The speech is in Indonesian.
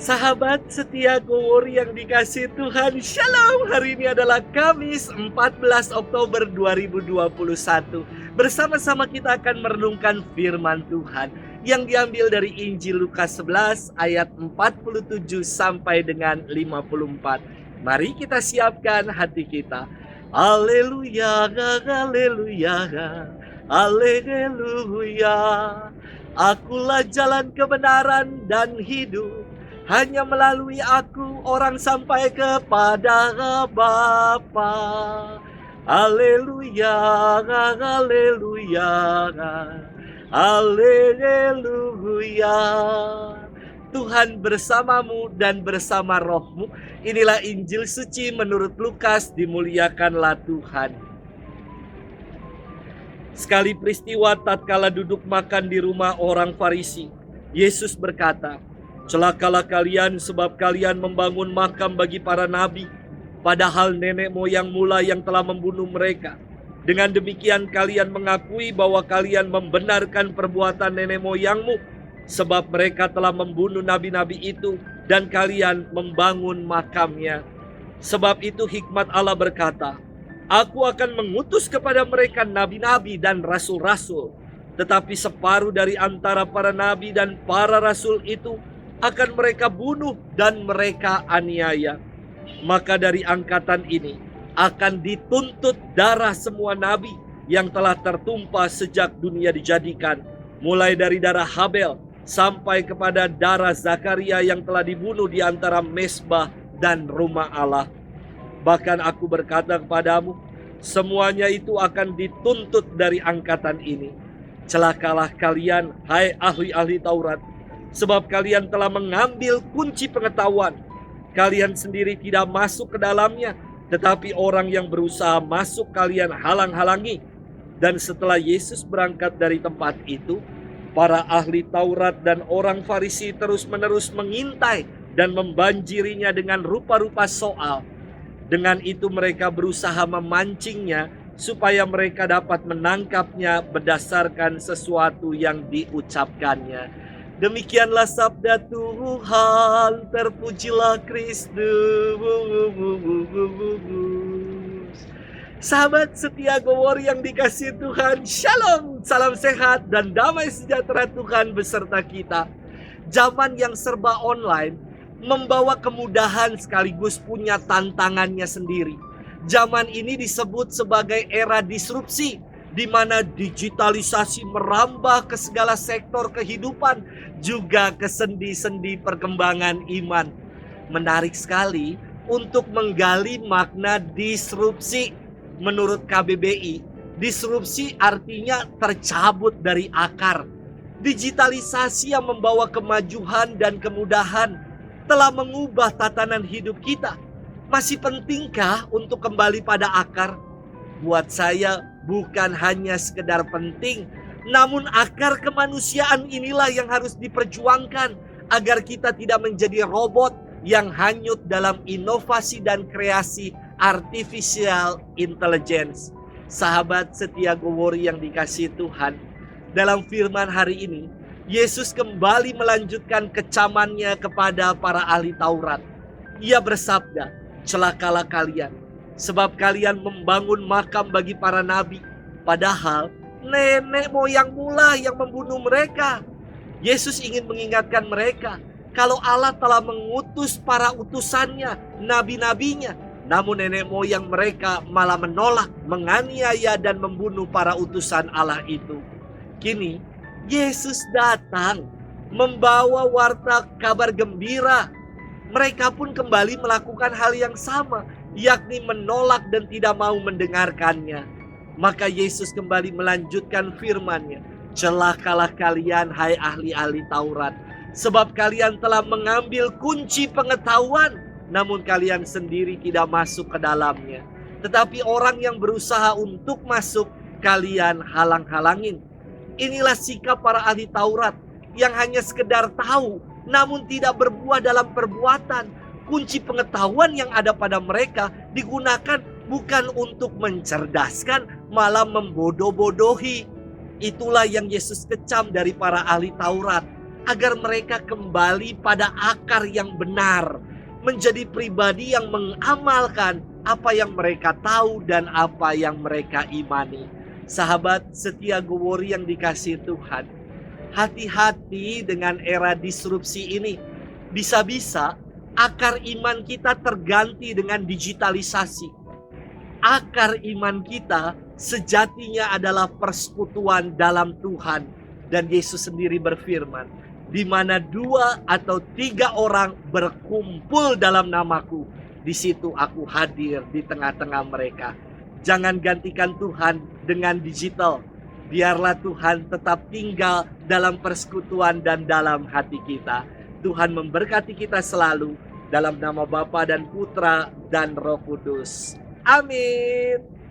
Sahabat setia Gowor yang dikasihi Tuhan, Shalom. Hari ini adalah Kamis 14 Oktober 2021. Bersama-sama kita akan merenungkan firman Tuhan yang diambil dari Injil Lukas 11 ayat 47 sampai dengan 54. Mari kita siapkan hati kita. Haleluya, haleluya, haleluya. Akulah jalan kebenaran dan hidup. Hanya melalui aku orang sampai kepada Bapa. Haleluya, haleluya, haleluya. Tuhan bersamamu dan bersama rohmu. Inilah Injil suci menurut Lukas, dimuliakanlah Tuhan. Sekali peristiwa tatkala duduk makan di rumah orang Farisi, Yesus berkata, "Celakalah kalian sebab kalian membangun makam bagi para nabi, padahal nenek moyang mula yang telah membunuh mereka. Dengan demikian kalian mengakui bahwa kalian membenarkan perbuatan nenek moyangmu, sebab mereka telah membunuh nabi-nabi itu dan kalian membangun makamnya. Sebab itu hikmat Allah berkata, Aku akan mengutus kepada mereka nabi-nabi dan rasul-rasul, tetapi separuh dari antara para nabi dan para rasul itu akan mereka bunuh dan mereka aniaya. Maka dari angkatan ini akan dituntut darah semua nabi yang telah tertumpah sejak dunia dijadikan, mulai dari darah Habel sampai kepada darah Zakaria yang telah dibunuh di antara mezbah dan rumah Allah. Bahkan aku berkata kepadamu, semuanya itu akan dituntut dari angkatan ini. Celakalah kalian, hai ahli-ahli Taurat, sebab kalian telah mengambil kunci pengetahuan. Kalian sendiri tidak masuk ke dalamnya, tetapi orang yang berusaha masuk kalian halang-halangi." Dan setelah Yesus berangkat dari tempat itu, para ahli Taurat dan orang Farisi terus-menerus mengintai dan membanjirinya dengan rupa-rupa soal. Dengan itu mereka berusaha memancingnya supaya mereka dapat menangkapnya berdasarkan sesuatu yang diucapkannya. Demikianlah sabda Tuhan, terpujilah Kristus. Sahabat setia Gowor yang dikasihi Tuhan, Shalom, salam sehat dan damai sejahtera Tuhan beserta kita. Zaman yang serba online membawa kemudahan sekaligus punya tantangannya sendiri. Zaman ini disebut sebagai era disrupsi, di mana digitalisasi merambah ke segala sektor kehidupan, juga ke sendi-sendi perkembangan iman. Menarik sekali untuk menggali makna disrupsi. Menurut KBBI, disrupsi artinya tercabut dari akar. Digitalisasi yang membawa kemajuan dan kemudahan telah mengubah tatanan hidup kita. Masih pentingkah untuk kembali pada akar? Buat saya bukan hanya sekedar penting, namun akar kemanusiaan inilah yang harus diperjuangkan agar kita tidak menjadi robot yang hanyut dalam inovasi dan kreasi artificial intelligence. Sahabat setia Gowor yang dikasihi Tuhan, dalam firman hari ini Yesus kembali melanjutkan kecamannya kepada para ahli Taurat. Ia bersabda, "Celakalah kalian, sebab kalian membangun makam bagi para nabi, padahal nenek moyang mula yang membunuh mereka." Yesus ingin mengingatkan mereka kalau Allah telah mengutus para utusannya, nabi-nabinya, namun nenek moyang mereka malah menolak, menganiaya dan membunuh para utusan Allah itu. Kini Yesus datang membawa warta kabar gembira. Mereka pun kembali melakukan hal yang sama, yakni menolak dan tidak mau mendengarkannya. Maka Yesus kembali melanjutkan firman-Nya, "Celakalah kalian, hai ahli-ahli Taurat, sebab kalian telah mengambil kunci pengetahuan, namun kalian sendiri tidak masuk ke dalamnya. Tetapi orang yang berusaha untuk masuk, kalian halang-halangin." Inilah sikap para ahli Taurat yang hanya sekedar tahu namun tidak berbuah dalam perbuatan. Kunci pengetahuan yang ada pada mereka digunakan bukan untuk mencerdaskan, malah membodoh-bodohi. Itulah yang Yesus kecam dari para ahli Taurat. agar mereka kembali pada akar yang benar, menjadi pribadi yang mengamalkan apa yang mereka tahu dan apa yang mereka imani. Sahabat setia Gowori yang dikasihi Tuhan, hati-hati dengan era disrupsi ini. Bisa-bisa akar iman kita terganti dengan digitalisasi. Akar iman kita sejatinya adalah persekutuan dalam Tuhan. Dan Yesus sendiri berfirman, di mana 2 atau 3 orang berkumpul dalam namaku, di situ aku hadir di tengah-tengah mereka. Jangan gantikan Tuhan dengan digital. Biarlah Tuhan tetap tinggal dalam persekutuan dan dalam hati kita. Tuhan memberkati kita selalu dalam nama Bapa dan Putra dan Roh Kudus. Amin.